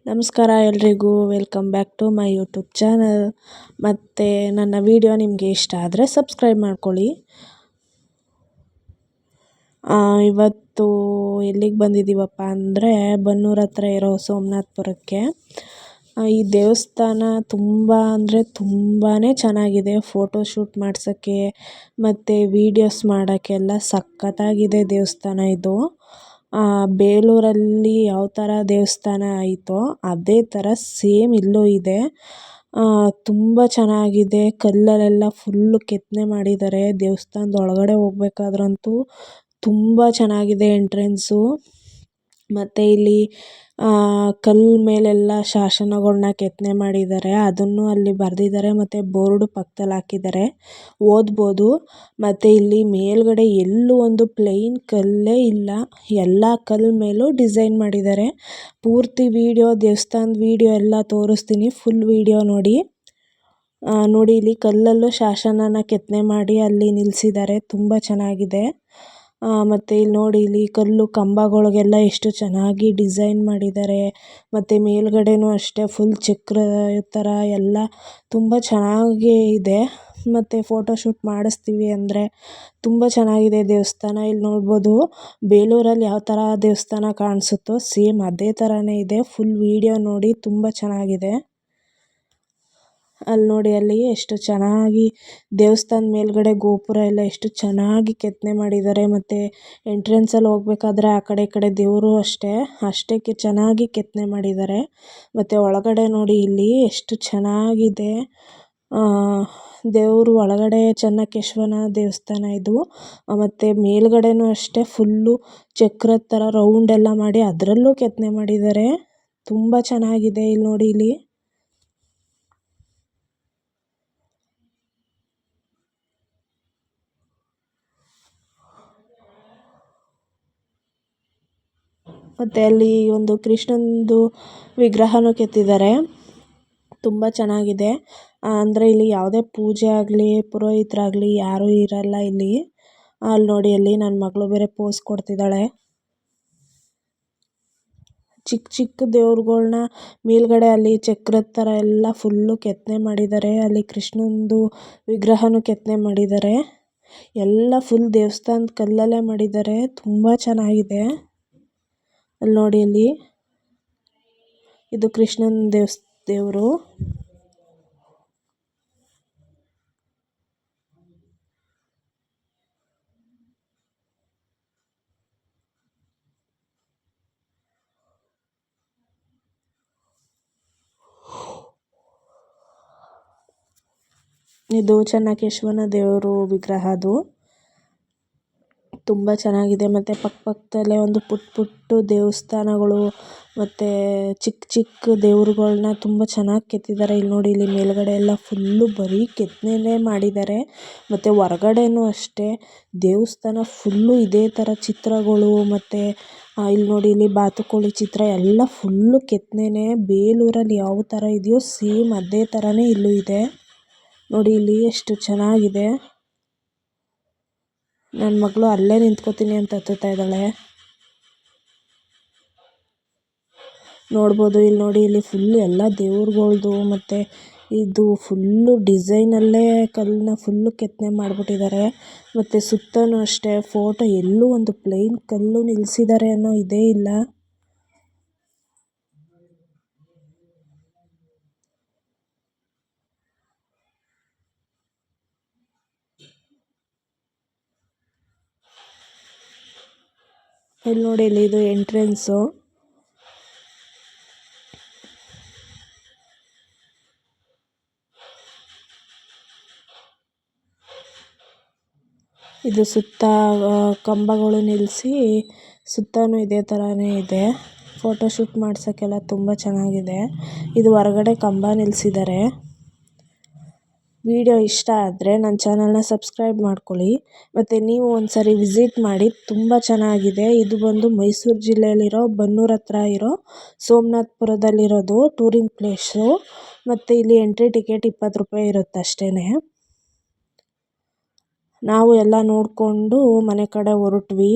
ನಮಸ್ಕಾರ ಎಲ್ರಿಗೂ welcome back to my YouTube channel. ಮತ್ತು ನನ್ನ ವಿಡಿಯೋ ನಿಮಗೆ ಇಷ್ಟ ಆದರೆ ಸಬ್ಸ್ಕ್ರೈಬ್ ಮಾಡ್ಕೊಳ್ಳಿ. ಇವತ್ತು ಎಲ್ಲಿಗೆ ಬಂದಿದ್ದೀವಪ್ಪ ಅಂದರೆ ಬನ್ನೂರು ಹತ್ರ ಇರೋ ಸೋಮನಾಥಪುರಕ್ಕೆ. ಈ ದೇವಸ್ಥಾನ ತುಂಬ ಅಂದರೆ ತುಂಬಾ ಚೆನ್ನಾಗಿದೆ. ಫೋಟೋಶೂಟ್ ಮಾಡ್ಸೋಕ್ಕೆ ಮತ್ತು ವೀಡಿಯೋಸ್ ಮಾಡೋಕ್ಕೆಲ್ಲ ಸಖತ್ತಾಗಿದೆ ದೇವಸ್ಥಾನ ಇದು. ಬೇಲೂರಲ್ಲಿ ಯಾವ ಥರ ದೇವಸ್ಥಾನ ಐತೋ ಅದೇ ಥರ ಸೇಮ್ ಇಲ್ಲೂ ಇದೆ. ತುಂಬ ಚೆನ್ನಾಗಿದೆ. ಕಲ್ಲಲ್ಲೆಲ್ಲ ಫುಲ್ಲು ಕೆತ್ತನೆ ಮಾಡಿದ್ದಾರೆ. ದೇವಸ್ಥಾನದ ಒಳಗಡೆ ಹೋಗ್ಬೇಕಾದ್ರಂತೂ ತುಂಬ ಚೆನ್ನಾಗಿದೆ ಎಂಟ್ರೆನ್ಸು. ಮತ್ತು ಇಲ್ಲಿ ಕಲ್ಲು ಮೇಲೆಲ್ಲ ಶಾಸನಗಳ್ನ ಕೆತ್ತನೆ ಮಾಡಿದ್ದಾರೆ. ಅದನ್ನು ಅಲ್ಲಿ ಬರೆದಿದ್ದಾರೆ ಮತ್ತು ಬೋರ್ಡು ಪಕ್ಕದಲ್ಲಿ ಹಾಕಿದ್ದಾರೆ, ಓದ್ಬೋದು. ಮತ್ತು ಇಲ್ಲಿ ಮೇಲ್ಗಡೆ ಎಲ್ಲೂ ಒಂದು ಪ್ಲೈನ್ ಕಲ್ಲೇ ಇಲ್ಲ, ಎಲ್ಲ ಕಲ್ಲು ಮೇಲೂ ಡಿಸೈನ್ ಮಾಡಿದ್ದಾರೆ. ಪೂರ್ತಿ ದೇವಸ್ಥಾನದ ವಿಡಿಯೋ ಎಲ್ಲ ತೋರಿಸ್ತೀನಿ, ಫುಲ್ ವಿಡಿಯೋ ನೋಡಿ. ಇಲ್ಲಿ ಕಲ್ಲಲ್ಲೂ ಶಾಸನನ ಕೆತ್ತನೆ ಮಾಡಿ ಅಲ್ಲಿ ನಿಲ್ಲಿಸಿದ್ದಾರೆ. ತುಂಬ ಚೆನ್ನಾಗಿದೆ. ಮತ್ತು ಇಲ್ಲಿ ಕಲ್ಲು ಕಂಬಗಳಿಗೆಲ್ಲ ಎಷ್ಟು ಚೆನ್ನಾಗಿ ಡಿಸೈನ್ ಮಾಡಿದ್ದಾರೆ. ಮತ್ತು ಮೇಲ್ಗಡೆನೂ ಅಷ್ಟೇ ಫುಲ್ ಚಕ್ರ ಥರ ಎಲ್ಲ ತುಂಬ ಚೆನ್ನಾಗಿ ಇದೆ. ಮತ್ತು ಫೋಟೋಶೂಟ್ ಮಾಡಿಸ್ತೀವಿ ಅಂದರೆ ತುಂಬ ಚೆನ್ನಾಗಿದೆ ದೇವಸ್ಥಾನ. ಇಲ್ಲಿ ನೋಡ್ಬೋದು, ಬೇಲೂರಲ್ಲಿ ಯಾವ ಥರ ದೇವಸ್ಥಾನ ಕಾಣಿಸುತ್ತೋ ಸೇಮ್ ಅದೇ ಥರನೇ ಇದೆ. ಫುಲ್ ವಿಡಿಯೋ ನೋಡಿ, ತುಂಬ ಚೆನ್ನಾಗಿದೆ. ಅಲ್ಲಿ ಎಷ್ಟು ಚೆನ್ನಾಗಿ ದೇವಸ್ಥಾನದ ಮೇಲ್ಗಡೆ ಗೋಪುರ ಎಲ್ಲ ಎಷ್ಟು ಚೆನ್ನಾಗಿ ಕೆತ್ತನೆ ಮಾಡಿದ್ದಾರೆ. ಮತ್ತು ಎಂಟ್ರೆನ್ಸಲ್ಲಿ ಹೋಗ್ಬೇಕಾದ್ರೆ ಆ ಕಡೆ ಈ ಕಡೆ ದೇವರು ಅಷ್ಟೇ ಚೆನ್ನಾಗಿ ಕೆತ್ತನೆ ಮಾಡಿದ್ದಾರೆ. ಮತ್ತು ಒಳಗಡೆ ನೋಡಿ ಇಲ್ಲಿ ಎಷ್ಟು ಚೆನ್ನಾಗಿದೆ. ದೇವರು ಒಳಗಡೆ ಚೆನ್ನಕೇಶವನ ದೇವಸ್ಥಾನ ಇದು. ಮತ್ತು ಮೇಲ್ಗಡೆನೂ ಅಷ್ಟೇ ಫುಲ್ಲು ಚಕ್ರದ ಥರ ರೌಂಡ್ ಎಲ್ಲ ಮಾಡಿ ಅದರಲ್ಲೂ ಕೆತ್ತನೆ ಮಾಡಿದ್ದಾರೆ. ತುಂಬ ಚೆನ್ನಾಗಿದೆ. ಇಲ್ಲಿ ಮತ್ತು ಅಲ್ಲಿ ಒಂದು ಕೃಷ್ಣಂದು ವಿಗ್ರಹನೂ ಕೆತ್ತಿದ್ದಾರೆ. ತುಂಬ ಚೆನ್ನಾಗಿದೆ. ಅಂದರೆ ಇಲ್ಲಿ ಯಾವುದೇ ಪೂಜೆ ಆಗಲಿ ಪುರೋಹಿತರಾಗಲಿ ಯಾರೂ ಇರಲ್ಲ ಇಲ್ಲಿ. ಅಲ್ಲಿ ನನ್ನ ಮಗಳು ಬೇರೆ ಪೋಸ್ ಕೊಡ್ತಿದ್ದಾಳೆ. ಚಿಕ್ಕ ಚಿಕ್ಕ ದೇವ್ರುಗಳ್ನ ಮೇಲ್ಗಡೆ ಅಲ್ಲಿ ಚಕ್ರದ ಥರ ಎಲ್ಲ ಫುಲ್ಲು ಕೆತ್ತನೆ ಮಾಡಿದ್ದಾರೆ. ಅಲ್ಲಿ ಕೃಷ್ಣಂದು ವಿಗ್ರಹನೂ ಕೆತ್ತನೆ ಮಾಡಿದ್ದಾರೆ. ಎಲ್ಲ ಫುಲ್ ದೇವಸ್ಥಾನದ ಕಲ್ಲಲ್ಲೇ ಮಾಡಿದ್ದಾರೆ. ತುಂಬ ಚೆನ್ನಾಗಿದೆ. ಅಲ್ಲಿ ಇದು ಕೃಷ್ಣನ ದೇವರು. ಇದು ಚೆನ್ನಕೇಶವನ ದೇವರು ವಿಗ್ರಹ. ಅದು ತುಂಬ ಚೆನ್ನಾಗಿದೆ. ಮತ್ತು ಪಕ್ಕದಲ್ಲೇ ಒಂದು ಪುಟ್ಟ ದೇವಸ್ಥಾನಗಳು ಮತ್ತು ಚಿಕ್ಕ ಚಿಕ್ಕ ದೇವ್ರುಗಳ್ನ ತುಂಬ ಚೆನ್ನಾಗಿ ಕೆತ್ತಿದ್ದಾರೆ. ಇಲ್ಲಿ ಮೇಲ್ಗಡೆ ಎಲ್ಲ ಫುಲ್ಲು ಬರೀ ಕೆತ್ತನೆನೇ ಮಾಡಿದ್ದಾರೆ. ಮತ್ತು ಹೊರಗಡೆನೂ ಅಷ್ಟೇ ದೇವಸ್ಥಾನ ಫುಲ್ಲು ಇದೇ ಥರ ಚಿತ್ರಗಳು. ಮತ್ತು ಇಲ್ಲಿ ಬಾತುಕೋಳಿ ಚಿತ್ರ ಎಲ್ಲ ಫುಲ್ಲು ಕೆತ್ತನೆನೇ. ಬೇಲೂರಲ್ಲಿ ಯಾವ ಥರ ಇದೆಯೋ ಸೇಮ್ ಅದೇ ಥರನೇ ಇಲ್ಲೂ ಇದೆ. ಇಲ್ಲಿ ಎಷ್ಟು ಚೆನ್ನಾಗಿದೆ. ನನ್ನ ಮಗಳು ಅಲ್ಲೇ ನಿಂತ್ಕೋತೀನಿ ಅಂತ ಹತ್ತುತ್ತಾ ಇದ್ದಾಳೆ. ನೋಡ್ಬೋದು ಇಲ್ಲಿ ಫುಲ್ ಎಲ್ಲ ದೇವ್ರುಗಳ್ದು ಮತ್ತು ಇದು ಫುಲ್ಲು ಡಿಸೈನಲ್ಲೇ ಕಲ್ಲನ್ನ ಫುಲ್ಲು ಕೆತ್ತನೆ ಮಾಡಿಬಿಟ್ಟಿದ್ದಾರೆ. ಮತ್ತು ಸುತ್ತಲೂ ಅಷ್ಟೇ ಫೋಟೋ ಎಲ್ಲೂ ಒಂದು ಪ್ಲೈನ್ ಕಲ್ಲು ನಿಲ್ಲಿಸಿದ್ದಾರೆ ಅನ್ನೋ ಇದೇ ಇಲ್ಲ. ಇಲ್ಲಿ ಇದು ಎಂಟ್ರೆನ್ಸು. ಇದು ಸುತ್ತ ಕಂಬಗಳು ನಿಲ್ಲಿಸಿ ಸುತ್ತಲೂ ಇದೇ ಥರನೇ ಇದೆ. ಫೋಟೋಶೂಟ್ ಮಾಡ್ಸೋಕ್ಕೆಲ್ಲ ತುಂಬ ಚೆನ್ನಾಗಿದೆ. ಇದು ಹೊರಗಡೆ ಕಂಬ ನಿಲ್ಲಿಸಿದ್ದಾರೆ. ವಿಡಿಯೋ ಇಷ್ಟ ಆದರೆ ನನ್ನ ಚಾನಲ್ನ ಸಬ್ಸ್ಕ್ರೈಬ್ ಮಾಡ್ಕೊಳ್ಳಿ. ಮತ್ತು ನೀವು ಒಂದ್ಸರಿ ವಿಸಿಟ್ ಮಾಡಿ, ತುಂಬ ಚೆನ್ನಾಗಿದೆ. ಇದು ಬಂದು ಮೈಸೂರು ಜಿಲ್ಲೆಯಲ್ಲಿರೋ ಬನ್ನೂರು ಹತ್ರ ಇರೋ ಸೋಮನಾಥಪುರದಲ್ಲಿರೋದು ಟೂರಿಂಗ್ ಪ್ಲೇಸು. ಮತ್ತು ಇಲ್ಲಿ ಎಂಟ್ರಿ ಟಿಕೆಟ್ 20 ರೂಪಾಯಿ ಇರುತ್ತೆ ಅಷ್ಟೇ. ನಾವು ಎಲ್ಲ ನೋಡಿಕೊಂಡು ಮನೆ ಕಡೆ ಹೊರಟ್ವಿ.